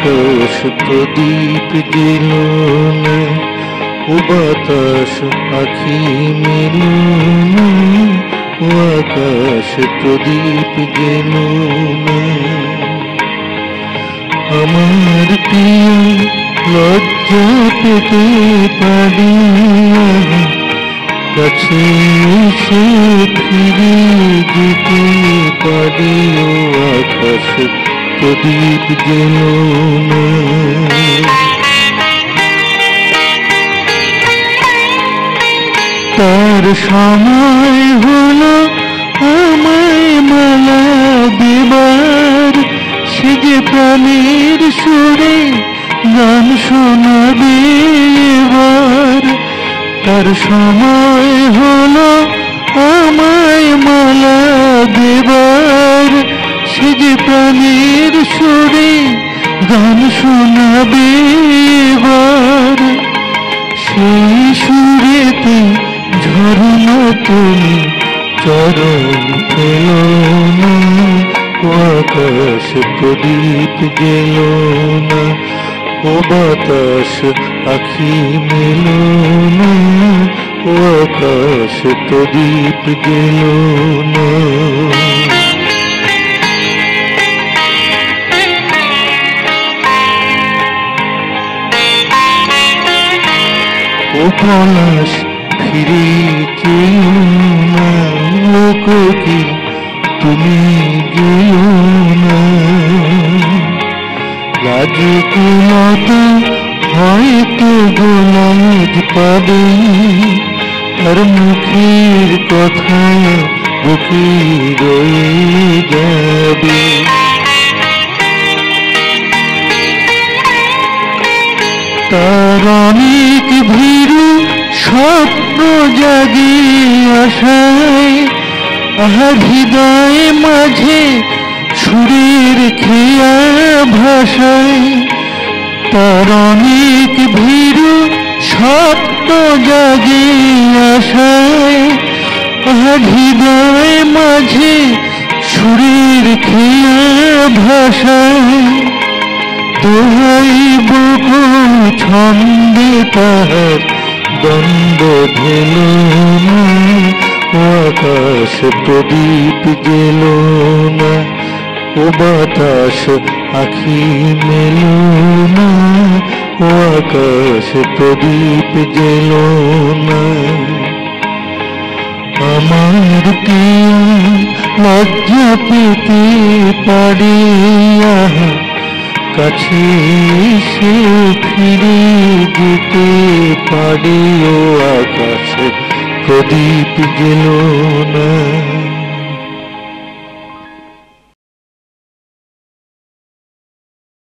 আকাশ প্রদীপ গেল না, ও বাতাস আখি মেল না, ও আকাশ প্রদীপ গেল না। আমার প্রিয় লজ্জা পেতে পারি, কাছে এসে ফিরে যেতে পারি, ও আকাশ প্রদীপ গেল না। তার সময় হলো আমায় মালা দেবার, সে যে প্রাণের সুরে গান শোনাবে এবার। তার সময় হলো আমায় মালা দেবার, সে যে প্রাণের সুরে গান শোনাবে এবার। সেই সুরেতে ঝরনা তুমি চরণ পেলো না, ও আকাশ প্রদীপ গেল না, ও বাতাস আখি মেল না, ও আকাশ প্রদীপ গেল না। ও পলাশ ফিরে চেও না, ও কোকিল তুমি যেও না। লাজকুলতা হয়তো গোলাজ পাবে, তার মুখের কথা বুকে রয়ে যাবে। তার অনেক ভীরু স্বপ্ন জাগে আশায়, আহার হৃদয়ে মাঝে সুরের খেয়া ভাষায়। তার অনেক ভীরু স্বপ্ন জাগে আশায়, আহার হৃদয়ে মাঝে সুরের খেয়া ভাষায়। দোহাই বকুল ছন্দে তাহার দ্বন্দ্ব ধেল না, ও আকাশ প্রদীপ গেল না, ও বাতাস আখি মেল না, ও আকাশ প্রদীপ গেল না। আমার প্রিয় লজ্জা পেতে পারি, কাছে এসে ফিরে যেতে পারি, ও আকাশ প্রদীপ গেল না।